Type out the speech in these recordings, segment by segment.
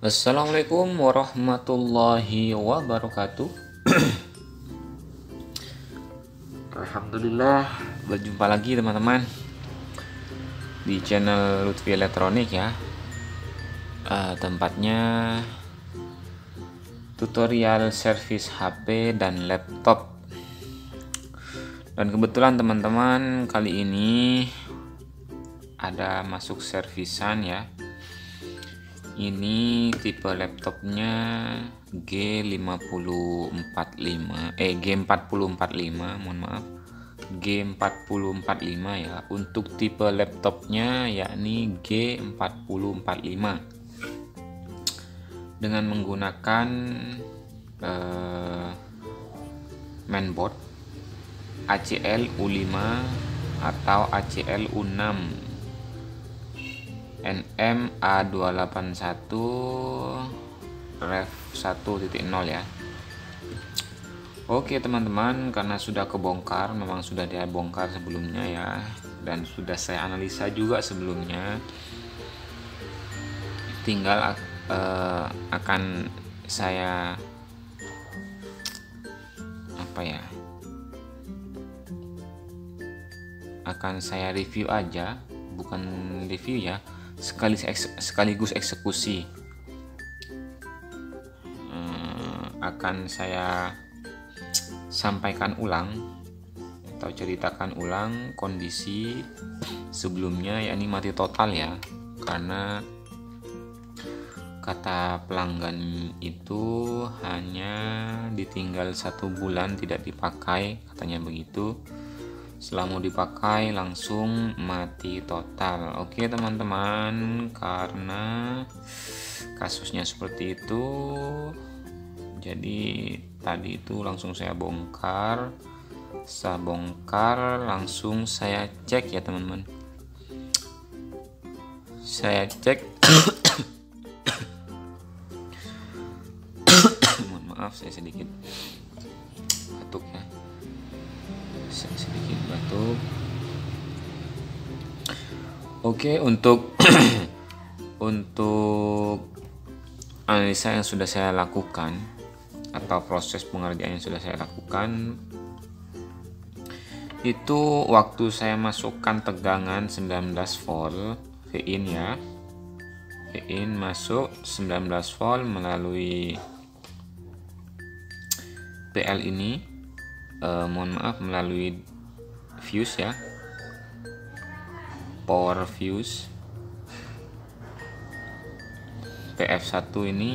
Assalamualaikum warahmatullahi wabarakatuh. Alhamdulillah, berjumpa lagi teman-teman di channel Lutfi Elektronik ya. Tempatnya tutorial servis HP dan laptop. Dan kebetulan teman-teman kali ini ada masuk servisan ya. Ini tipe laptopnya G4045, mohon maaf, G4045 ya. Untuk tipe laptopnya yakni G4045 dengan menggunakan mainboard ACL U5 atau ACL U6 NM-A281 Ref 1.0 ya. Oke teman-teman, karena sudah kebongkar, memang sudah dia bongkar sebelumnya ya, dan sudah saya analisa juga sebelumnya. Tinggal akan saya review aja, bukan review ya, sekaligus eksekusi. Akan saya sampaikan ulang atau ceritakan ulang kondisi sebelumnya, yakni mati total ya, karena kata pelanggan itu hanya ditinggal 1 bulan tidak dipakai, katanya begitu. Setelah mau dipakai langsung mati total. Oke teman-teman, karena kasusnya seperti itu, jadi tadi itu langsung saya bongkar. Setelah bongkar langsung saya cek ya teman-teman. Saya cek mohon maaf, saya sedikit batuk ya. Sedikit batuk. Oke, untuk analisa yang sudah saya lakukan atau proses pengerjaan yang sudah saya lakukan, itu waktu saya masukkan tegangan 19 volt V-in ya, V-in masuk 19 volt melalui PL ini, mohon maaf, melalui fuse ya, power fuse PF1 ini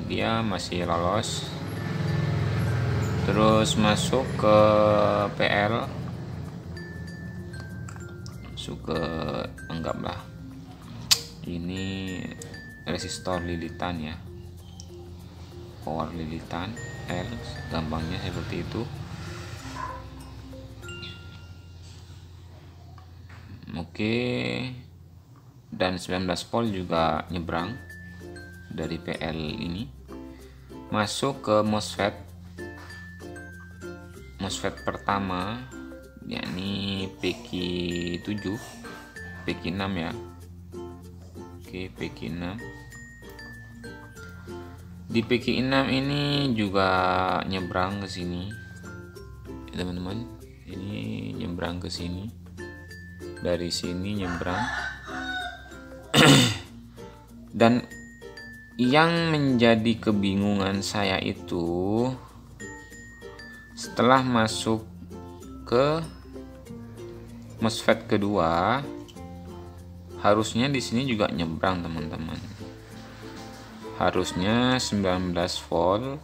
dia masih lolos, terus masuk ke PL, masuk ke, anggaplah ini resistor lilitan ya, power lilitan L, gampangnya seperti itu. Oke, dan 19 volt juga nyebrang dari PL ini masuk ke MOSFET pertama, yakni PQ7, PQ6 ya. Oke, PQ6. Di PQ6 ini juga nyebrang ke sini teman-teman, ini nyebrang ke sini, dari sini nyebrang. Dan yang menjadi kebingungan saya itu, setelah masuk ke MOSFET kedua, harusnya di sini juga nyebrang teman-teman. Harusnya 19 volt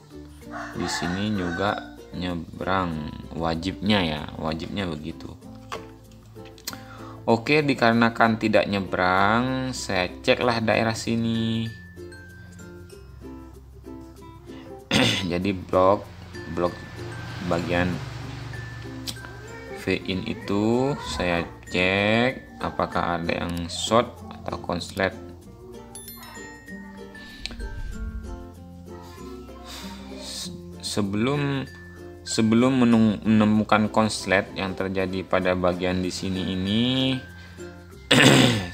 di sini juga nyebrang, wajibnya ya, wajibnya begitu. Oke, dikarenakan tidak nyebrang, saya ceklah daerah sini. Jadi blok bagian V-in itu saya cek apakah ada yang short atau konslet. Sebelum menemukan konslet yang terjadi pada bagian di sini ini,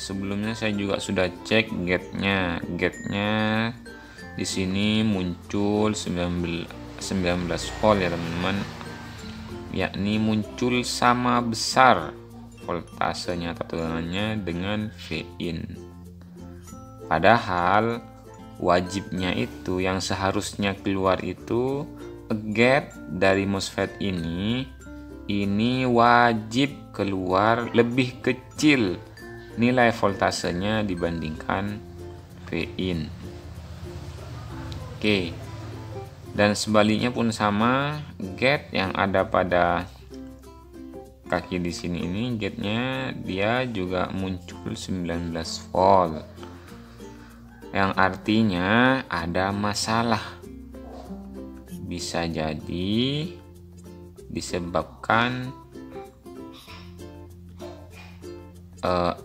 sebelumnya saya juga sudah cek gate-nya. Gate-nya di sini muncul 19 volt ya teman-teman, yakni muncul sama besar voltasenya atau tegangannya dengan Vin. Padahal wajibnya itu yang seharusnya keluar itu gate dari MOSFET ini wajib keluar lebih kecil nilai voltasenya dibandingkan Vin. Oke. Dan sebaliknya pun sama, gate yang ada pada kaki di sini ini gate-nya dia juga muncul 19 volt. Yang artinya ada masalah. Bisa jadi disebabkan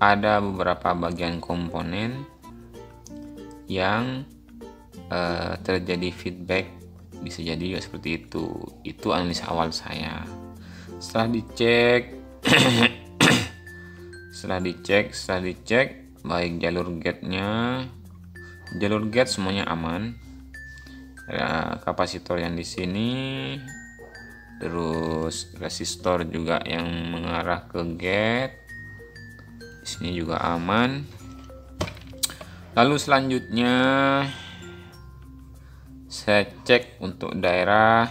ada beberapa bagian komponen yang terjadi feedback, bisa jadi juga seperti itu analisa awal saya. Setelah dicek baik jalur gate semuanya aman, kapasitor yang di sini, terus resistor juga yang mengarah ke gate di sini juga aman. Lalu selanjutnya saya cek untuk daerah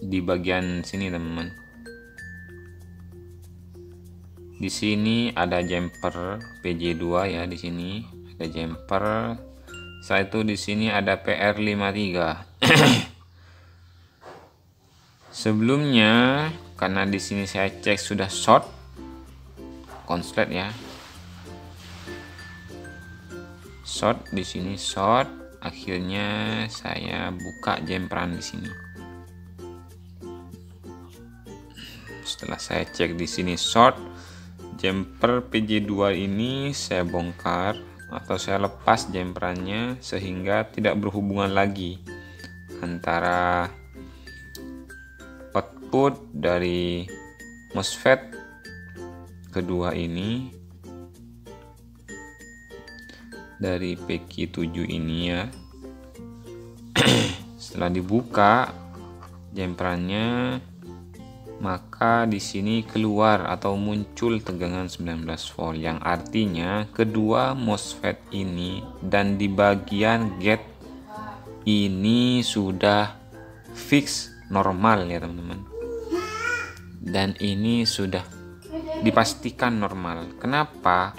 di bagian sini teman-teman. Di sini ada jumper PJ2 ya, di sini ada jumper. Setelah itu di sini ada PR53. Sebelumnya karena di sini saya cek sudah short konslet ya. Short di sini short, akhirnya saya buka jemperan di sini. Setelah saya cek di sini short, jumper PJ2 ini saya bongkar atau saya lepas jemperannya sehingga tidak berhubungan lagi antara output dari MOSFET kedua ini dari PQ7 ini ya. Setelah dibuka jemperannya, maka di sini keluar atau muncul tegangan 19 volt, yang artinya kedua MOSFET ini dan di bagian gate ini sudah fix normal ya teman-teman. Dan ini sudah dipastikan normal. Kenapa?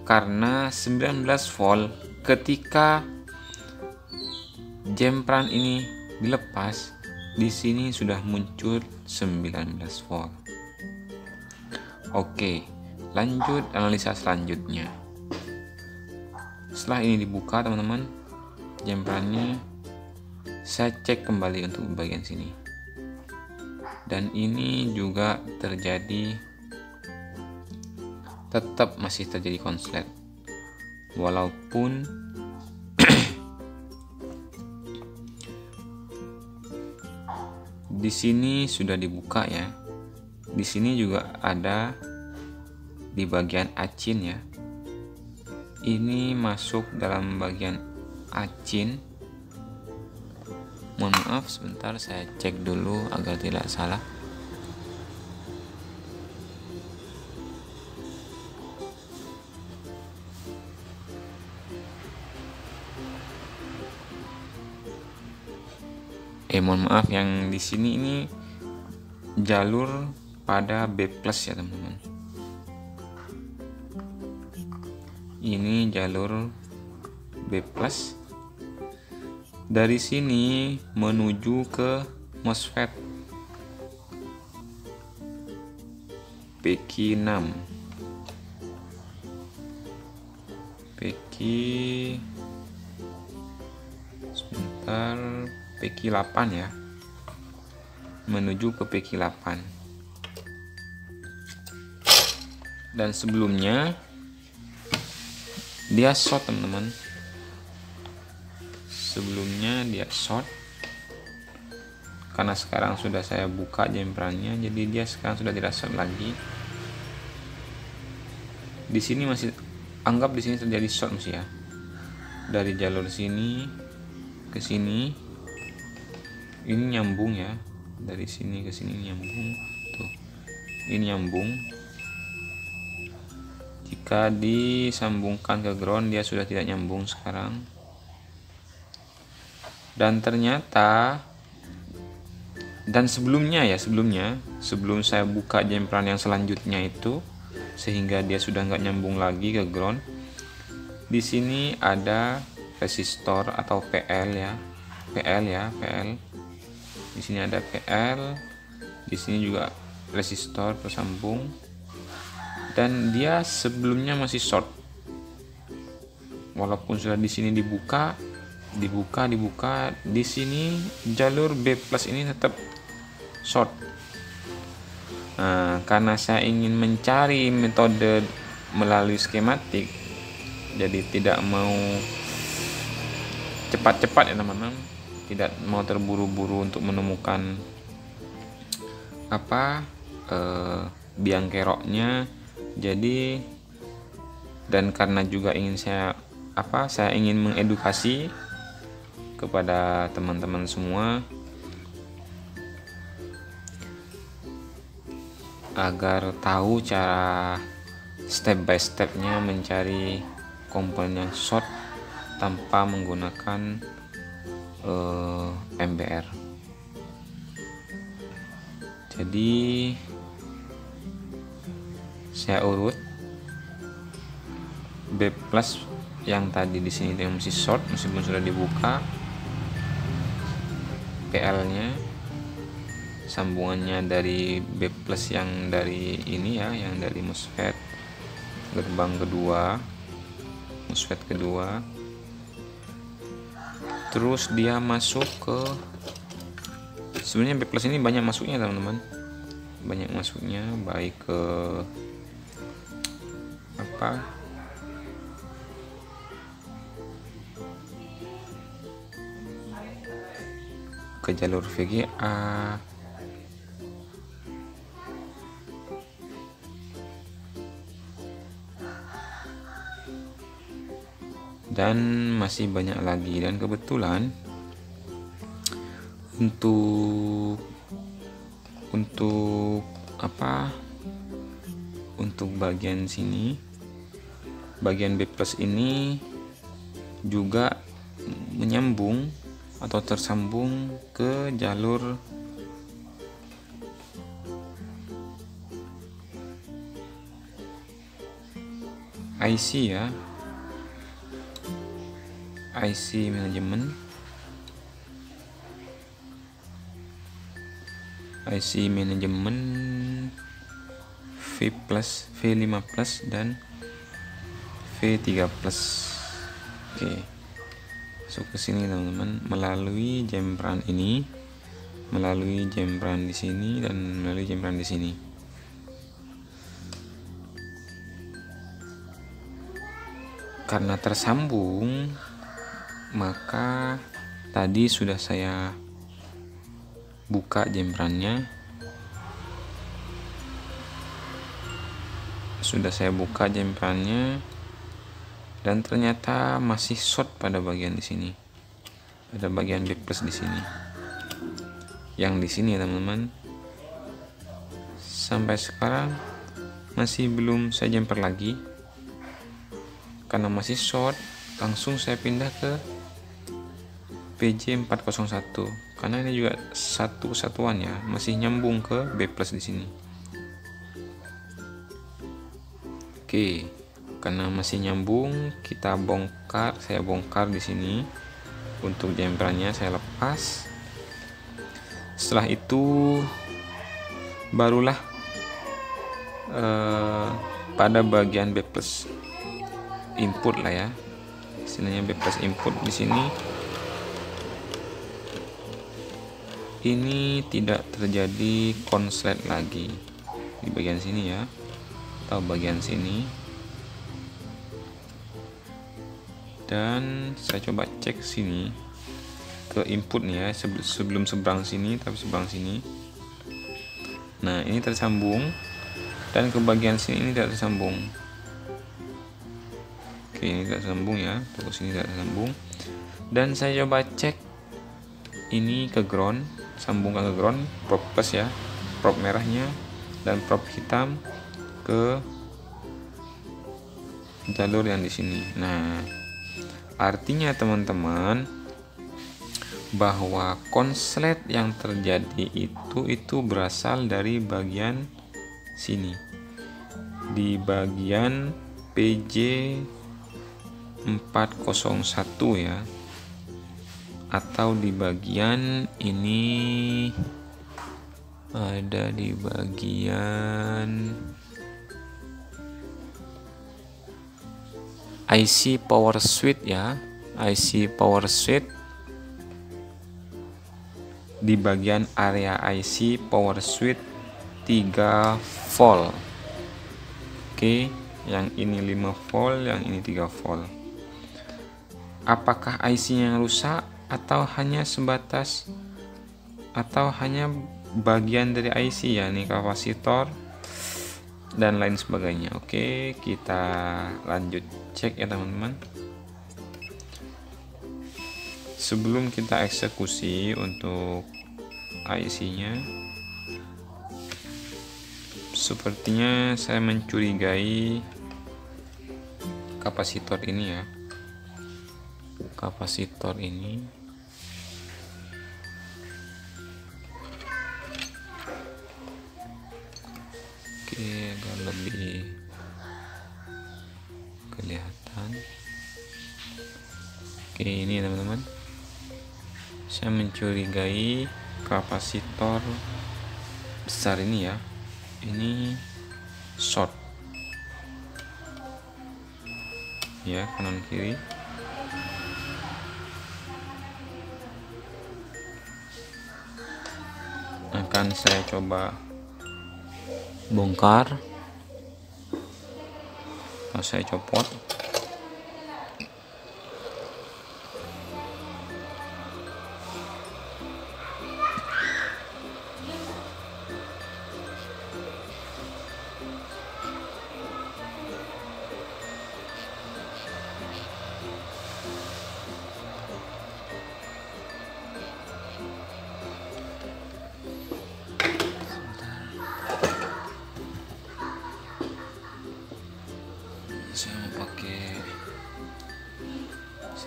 Karena 19 volt ketika jemperan ini dilepas, di sini sudah muncul 19 volt. Oke, lanjut analisa selanjutnya. Setelah ini dibuka teman-teman, jemperannya saya cek kembali untuk bagian sini. Dan ini juga terjadi, tetap masih terjadi konslet. Walaupun di sini sudah dibuka ya. Di sini juga ada di bagian acin ya. Ini masuk dalam bagian acin. Mohon maaf sebentar, saya cek dulu agar tidak salah. Mohon maaf, yang di sini ini jalur pada B+ ya teman-teman. Ini jalur B+. Dari sini menuju ke MOSFET PQ6. Sebentar, PQ8 ya, menuju ke PQ8. Dan sebelumnya dia short teman-teman. Sebelumnya dia short karena sekarang sudah saya buka jemperannya, jadi dia sekarang sudah tidak short lagi. Di sini masih, anggap di sini terjadi short masih ya, dari jalur sini ke sini ini nyambung ya, dari sini ke sini nyambung tuh, ini nyambung. Jika disambungkan ke ground dia sudah tidak nyambung sekarang. Dan ternyata, dan sebelumnya sebelum saya buka jemperan yang selanjutnya itu, sehingga dia sudah nggak nyambung lagi ke ground, di sini ada resistor atau PL ya, PL. Di sini ada PL, di sini juga resistor tersambung, dan dia sebelumnya masih short. Walaupun sudah di sini dibuka, di sini jalur B+ ini tetap short. Nah, karena saya ingin mencari metode melalui skematik, jadi tidak mau cepat-cepat ya teman-teman, tidak mau terburu-buru untuk menemukan biang keroknya. Jadi, dan karena juga ingin saya ingin mengedukasi kepada teman-teman semua agar tahu cara step by stepnya mencari komponen yang short tanpa menggunakan MBR. Jadi saya urut B+ yang tadi di sini yang masih short meskipun sudah dibuka, PL-nya sambungannya dari B+ yang dari ini ya, yang dari MOSFET gerbang kedua, MOSFET kedua. Terus dia masuk ke, sebenarnya B+ ini banyak masuknya teman-teman, banyak masuknya, baik ke ke jalur VGA, dan masih banyak lagi. Dan kebetulan untuk bagian sini, bagian B+ ini juga menyambung atau tersambung ke jalur IC ya, IC manajemen, V+, V5+, dan V3+. Oke. Masuk ke sini teman-teman, melalui jemperan ini, melalui jemperan di sini, dan melalui jemperan di sini. Karena tersambung, maka tadi sudah saya buka jemperannya, dan ternyata masih short pada bagian di sini, pada bagian B+ di sini, yang di sini ya teman-teman. Sampai sekarang masih belum saya jemper lagi karena masih short. Langsung saya pindah ke PJ401 karena ini juga satu kesatuan ya, masih nyambung ke B+ di sini. Oke, karena masih nyambung, saya bongkar di sini. Untuk jemperannya saya lepas. Setelah itu barulah pada bagian B+ input lah ya, istilahnya B+ input di sini, ini tidak terjadi konslet lagi di bagian sini ya, atau bagian sini. Dan saya coba cek sini ke ke input nih ya, sebelum seberang sini, tapi seberang sini. Nah, ini tersambung, dan ke bagian sini ini tidak tersambung. Oke, ini tidak tersambung ya, untuk sini tidak tersambung. Dan saya coba cek ini ke ground, sambungkan ke ground, probe plus ya, probe merahnya, dan probe hitam ke jalur yang di sini. Nah, artinya teman-teman bahwa konslet yang terjadi itu berasal dari bagian sini, di bagian PJ 401 ya, atau di bagian ini, ada di bagian IC power switch ya, IC power switch di bagian area IC power switch 3 volt. Oke, yang ini 5 volt, yang ini 3 volt. Apakah IC yang rusak atau hanya sebatas, atau hanya bagian dari IC ya, nih kapasitor dan lain sebagainya. Oke, kita lanjut cek ya teman-teman. Sebelum kita eksekusi untuk IC-nya, sepertinya saya mencurigai kapasitor ini ya. Kapasitor ini oke, agak lebih kelihatan. Oke, ini teman-teman, saya mencurigai kapasitor besar ini ya, ini short ya, kanan kiri. Akan saya coba bongkar atau saya copot.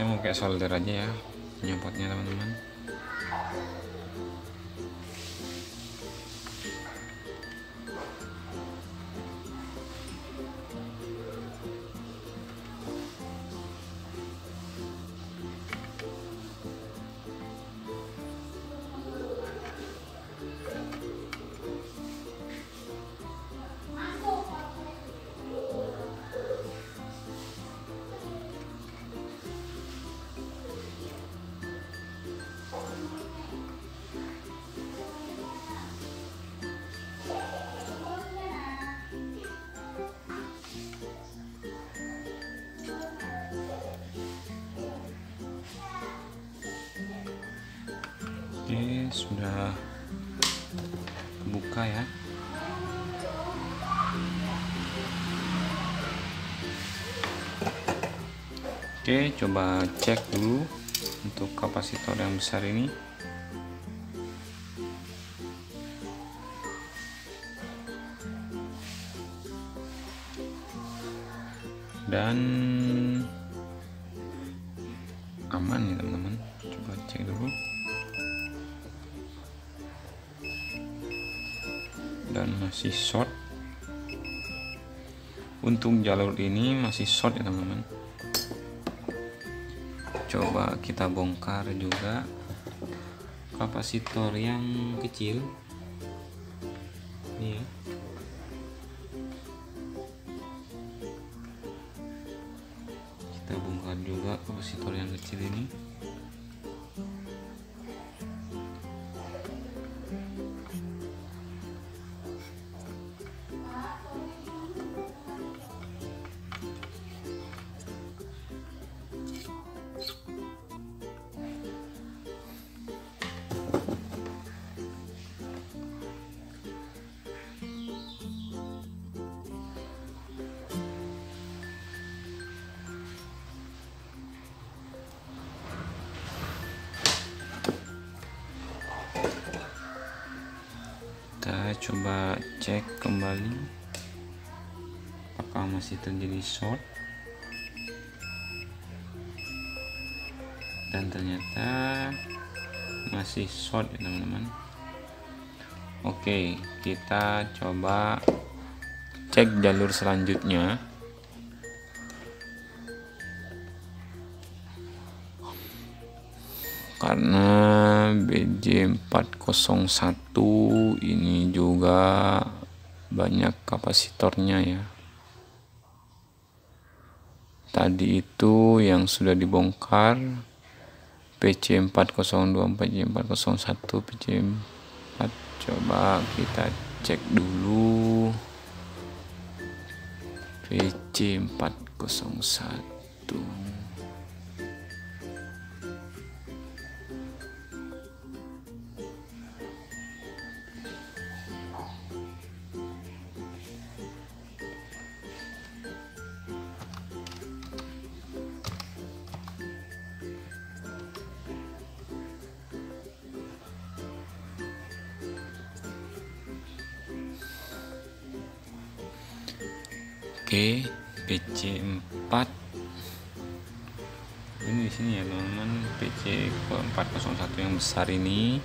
Saya mau pakai solder aja ya nyopotnya teman-teman. Oke, sudah buka ya. Oke, coba cek dulu untuk kapasitor yang besar ini. Dan aman ya teman-teman, coba cek dulu. Dan masih short, untuk jalur ini masih short ya teman-teman. Coba kita bongkar juga kapasitor yang kecil ini ya. Kita bongkar juga kapasitor yang kecil ini. coba cek kembali apakah masih terjadi short, dan ternyata masih short ya teman-teman. Oke, kita coba cek jalur selanjutnya. Karena BJ401 ini juga banyak kapasitornya ya. Tadi itu yang sudah dibongkar PC402, PC401, PC4. Coba kita cek dulu PC401. Oke, PC4 ini di sini ya teman-teman. PC401 yang besar ini,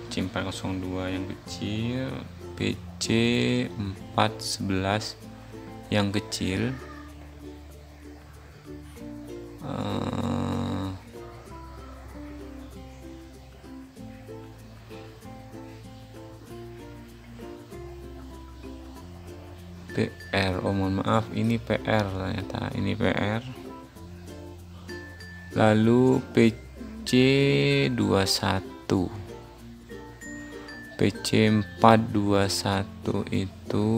PC402 yang kecil, PC411 yang kecil, PR. Oh mohon maaf, ini PR ternyata, ini PR. Lalu PC21, PC421 itu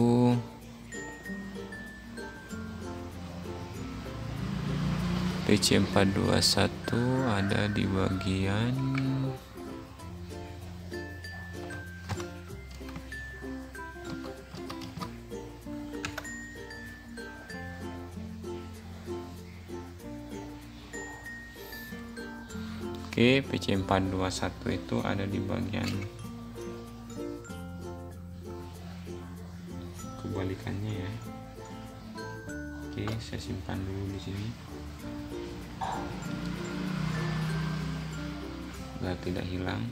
PC421 ada di bagian Oke, PC421 itu ada di bagian kebalikannya ya. Oke, saya simpan dulu di sini agar tidak hilang.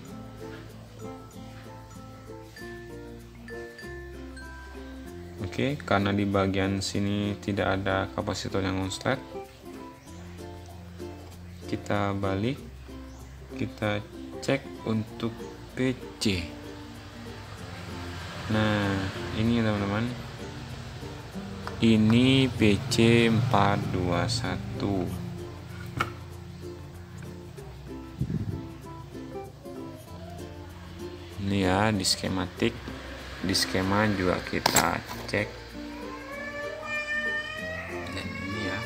Oke, karena di bagian sini tidak ada kapasitor yang konslet, kita balik, kita cek untuk PC. Nah, ini ya teman-teman, ini PC421. Ini ya di skematik, di skema juga kita cek. Dan ini ya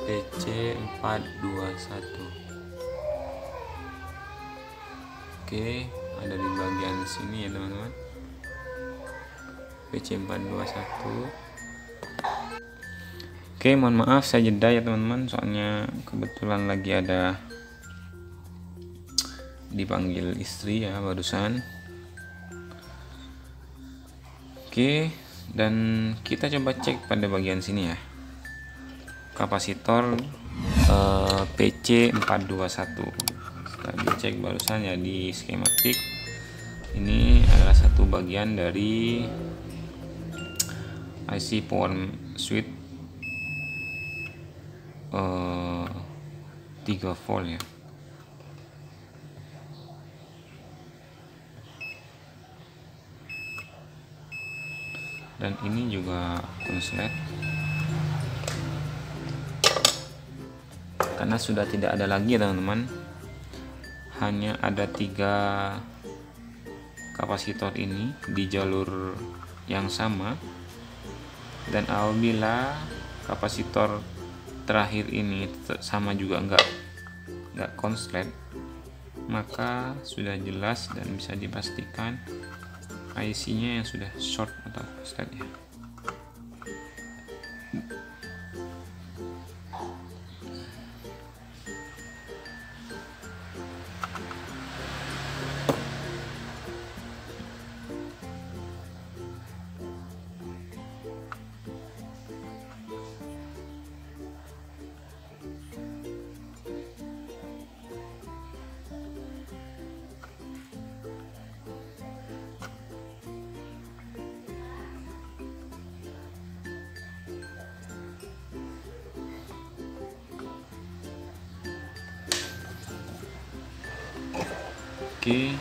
PC421. Oke, ada di bagian sini ya teman-teman, PC421. Oke, mohon maaf saya jeda ya teman-teman, soalnya kebetulan lagi ada dipanggil istri ya barusan. Oke, dan kita coba cek pada bagian sini ya, kapasitor PC421. Setelah dicek barusan ya di skematik, ini adalah satu bagian dari IC power switch 3 volt ya. Dan ini juga konslet, karena sudah tidak ada lagi ya teman-teman, hanya ada 3 kapasitor ini di jalur yang sama. Dan apabila kapasitor terakhir ini sama juga nggak konslet, maka sudah jelas dan bisa dipastikan IC-nya yang sudah short atau konslet ya. Oke,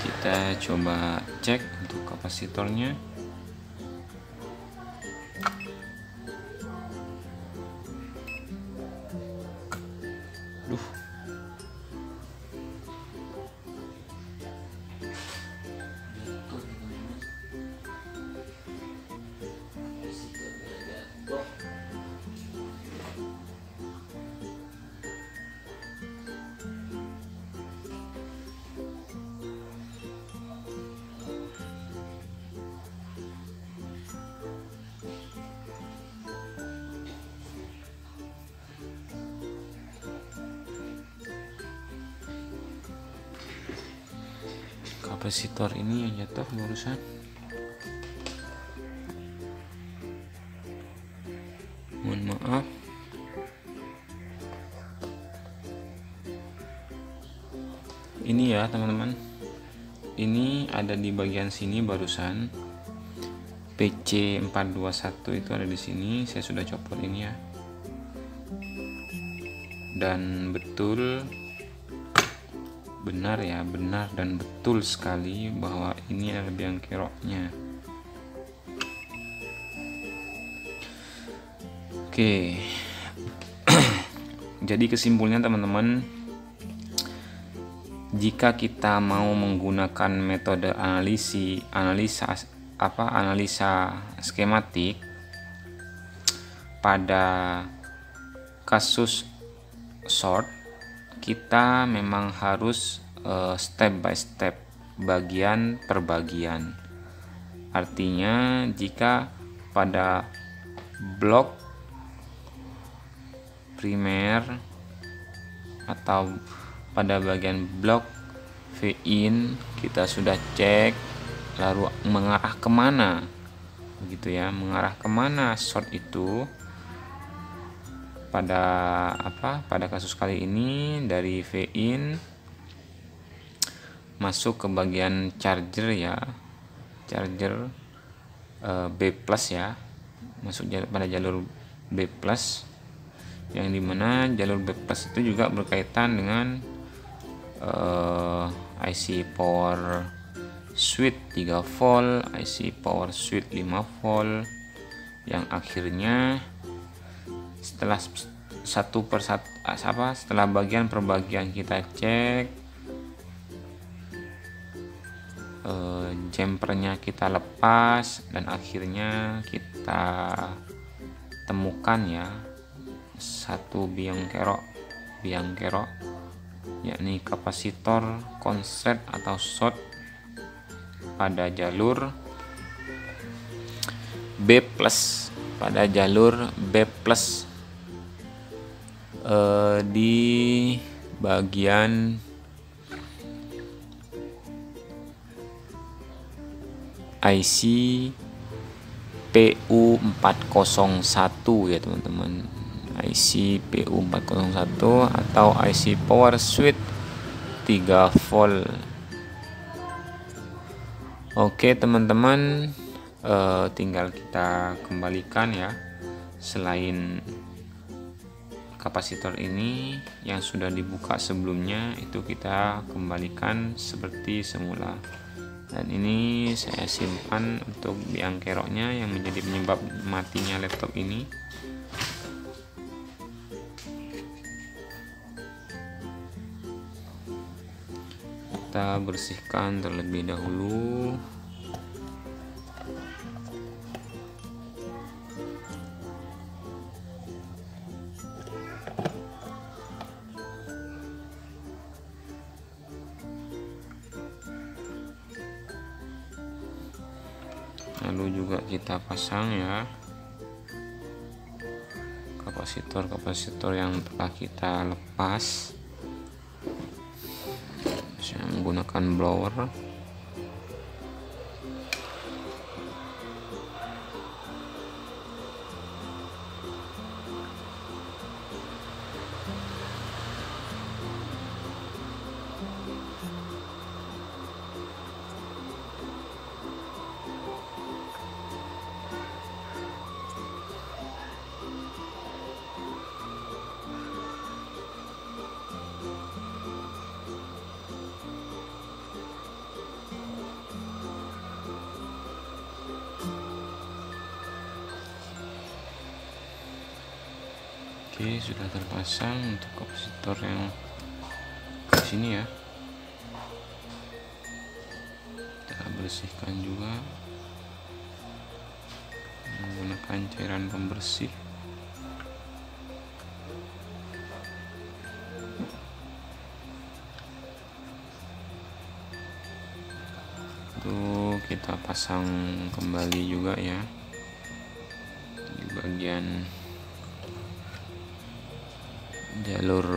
kita coba cek untuk kapasitornya. Kapasitor ini yang jatuh barusan. Mohon maaf. Ini ya teman-teman. Ini ada di bagian sini barusan. PC421 itu ada di sini. Saya sudah copot ini ya. Dan betul, benar ya, benar dan betul sekali bahwa ini adalah biang keroknya. Oke. Jadi kesimpulannya teman-teman, jika kita mau menggunakan metode analisa skematik pada kasus short, kita memang harus step by step, bagian per bagian. Artinya jika pada blok primer atau pada bagian blok V-in kita sudah cek, lalu mengarah kemana, begitu ya, mengarah kemana short itu. Pada kasus kali ini dari V-in masuk ke bagian charger ya, charger B+ ya, masuk pada jalur B+, yang dimana jalur B+ itu juga berkaitan dengan IC power switch 3 volt, IC power switch 5 volt, yang akhirnya setelah setelah bagian per bagian kita cek, jumpernya kita lepas, dan akhirnya kita temukan ya satu biang kerok, yakni kapasitor konslet atau short pada jalur B+, pada jalur B+, di bagian IC PU401 ya teman-teman, IC PU401 atau IC power switch 3 volt. Oke teman-teman, tinggal kita kembalikan ya, selain kapasitor ini yang sudah dibuka sebelumnya itu kita kembalikan seperti semula. Dan ini saya simpan untuk biang keroknya yang menjadi penyebab matinya laptop ini. Kita bersihkan terlebih dahulu. Lalu juga kita pasang ya kapasitor yang telah kita lepas. Saya menggunakan blower. Oke, sudah terpasang untuk kapasitor yang di sini ya. Kita bersihkan juga menggunakan cairan pembersih. Tuh, kita pasang kembali juga ya di bagian jalur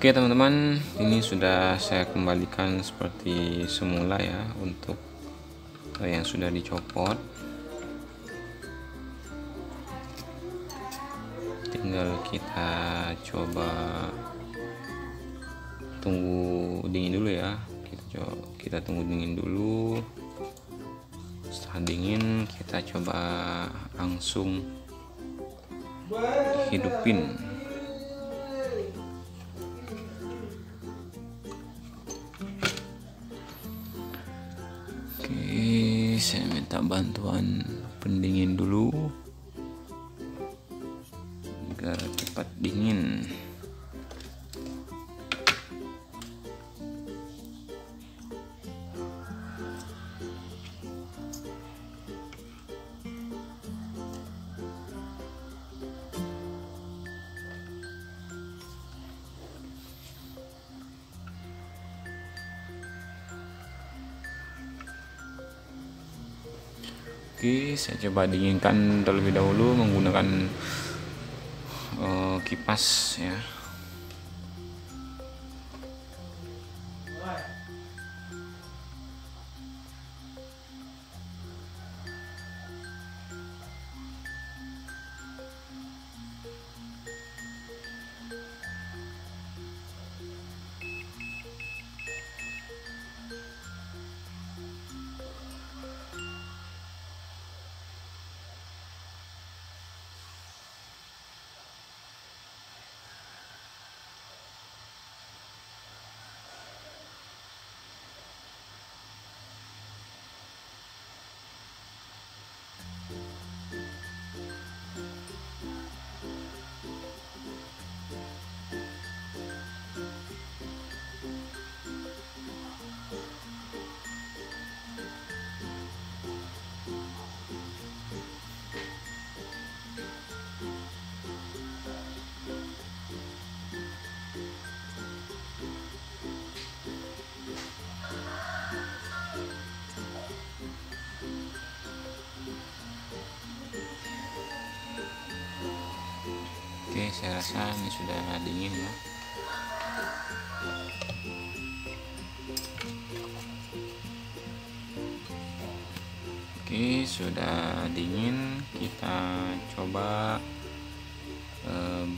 Oke teman-teman, ini sudah saya kembalikan seperti semula ya untuk yang sudah dicopot. Tinggal kita coba tunggu dingin dulu ya. Kita tunggu dingin dulu. Setelah dingin kita coba langsung hidupin. Oke, saya minta bantuan pendingin dulu agar cepat dingin. Oke, saya coba dinginkan terlebih dahulu menggunakan kipas ya. Oke, saya rasa ini sudah dingin ya. Oke, sudah dingin. Kita coba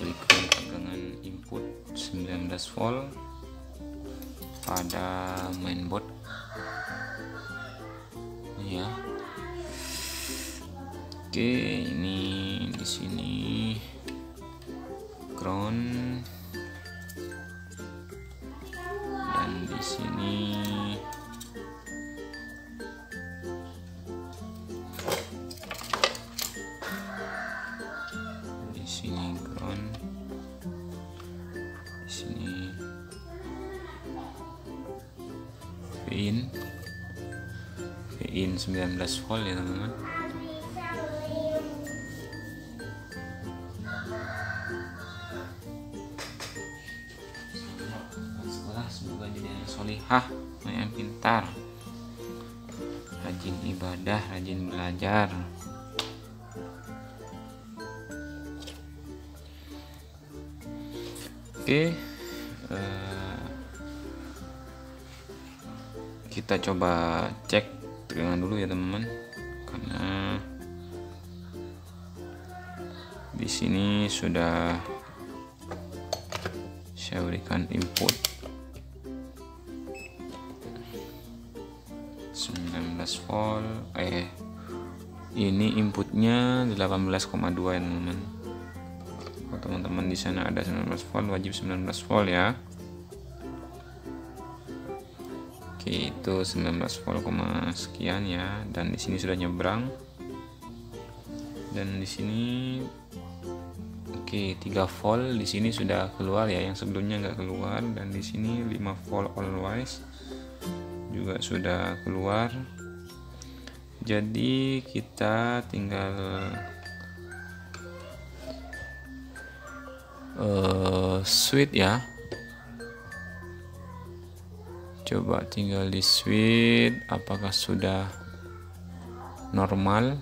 berikan tegangan input 19 volt pada mainboard ini ya. Oke, ini di sini ground dan di sini ground, di sini VIN 19 volt ya teman-teman. Semoga jadi anak solihah, yang pintar, rajin ibadah, rajin belajar. Oke, kita coba cek tegangan dulu ya teman-teman, karena di sini sudah saya berikan input 19 volt. Ini inputnya 18,2 ya teman-teman. Kalau teman-teman di sana ada 19 volt, wajib 19 volt ya. Oke, itu 19 volt, sekian ya. Dan di sini sudah nyebrang. Dan di sini oke, 3 volt di sini sudah keluar ya, yang sebelumnya nggak keluar. Dan di sini 5 volt always juga sudah keluar. Jadi kita tinggal switch ya. Coba tinggal di switch apakah sudah normal.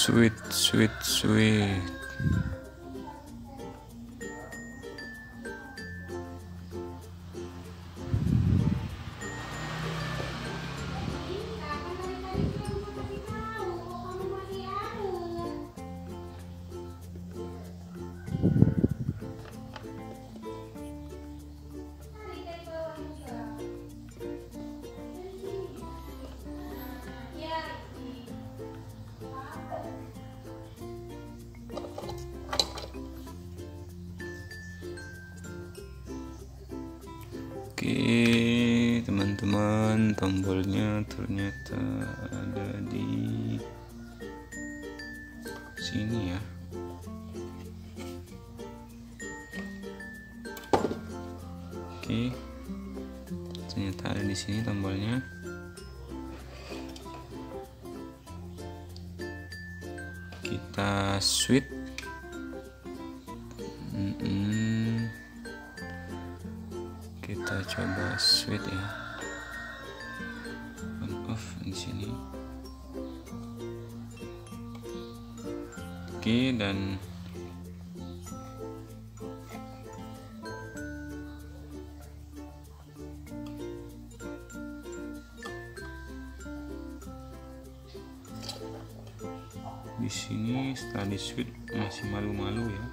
Sweet. Oke teman-teman, tombolnya ternyata ada di sini ya. Oke, ternyata ada di sini tombolnya. Kita switch. Kita coba switch ya, on off di sini. Oke, dan di sini setelah di switch masih malu-malu ya.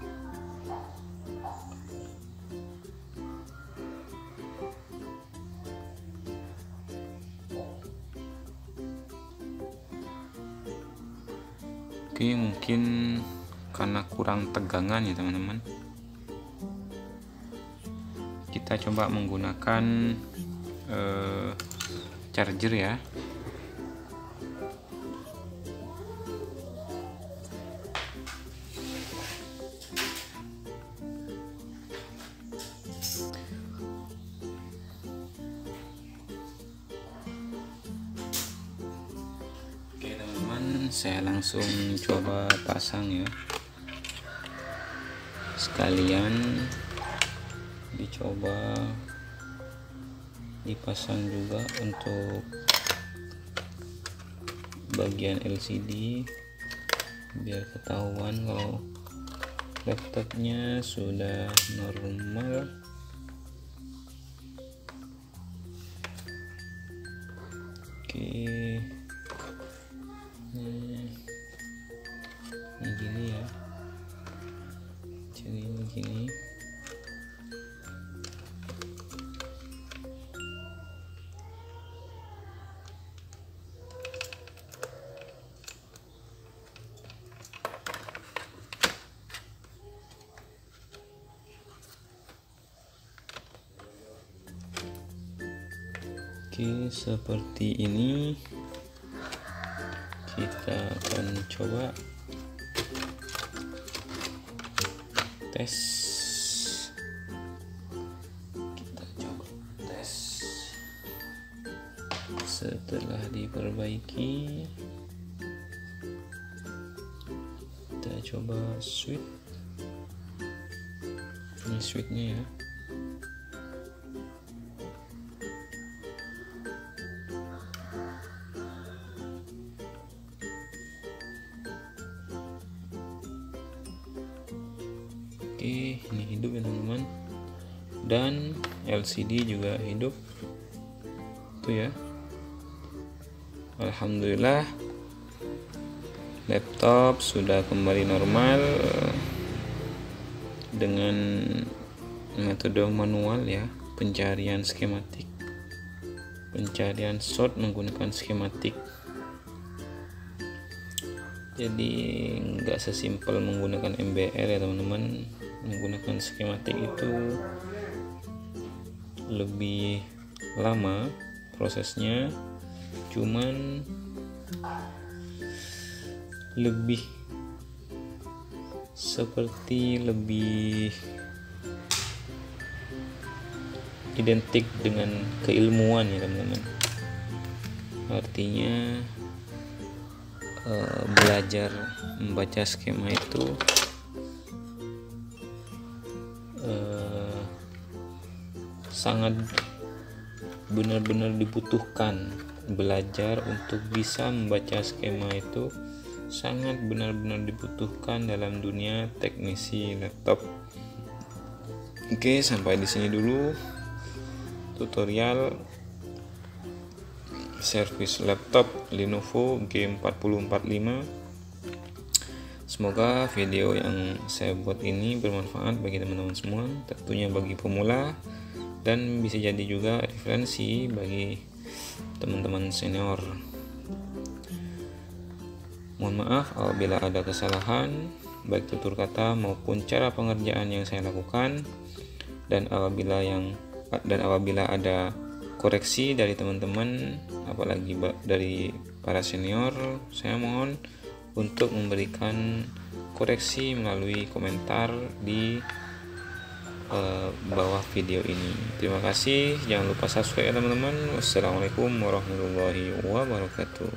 Oke, mungkin karena kurang tegangan ya teman-teman. Kita coba menggunakan charger ya. Saya langsung coba pasang ya, sekalian dicoba dipasang juga untuk bagian LCD biar ketahuan kalau laptopnya sudah normal. Oke, ini gini ya, jadi begini. Oke, seperti ini. Kita akan coba tes. Setelah diperbaiki, kita coba switch. Ini switchnya ya. Oke, ini hidup ya teman-teman, dan LCD juga hidup tuh ya. Alhamdulillah, laptop sudah kembali normal dengan metode manual ya, pencarian skematik, pencarian short menggunakan skematik. Jadi nggak sesimpel menggunakan MBR ya teman-teman. Menggunakan skematik itu lebih lama prosesnya, cuman lebih seperti lebih identik dengan keilmuan ya teman-teman. Artinya belajar membaca skema itu sangat benar-benar dibutuhkan. Belajar untuk bisa membaca skema itu sangat benar-benar dibutuhkan dalam dunia teknisi laptop. Oke, sampai di sini dulu tutorial servis laptop Lenovo G4045. Semoga video yang saya buat ini bermanfaat bagi teman-teman semua, tentunya bagi pemula, dan bisa jadi juga referensi bagi teman-teman senior. Mohon maaf apabila ada kesalahan baik tutur kata maupun cara pengerjaan yang saya lakukan, dan apabila ada koreksi dari teman-teman, apalagi dari para senior, saya mohon untuk memberikan koreksi melalui komentar di bawah video ini. Terima kasih, jangan lupa subscribe ya teman-teman. Wassalamualaikum warahmatullahi wabarakatuh.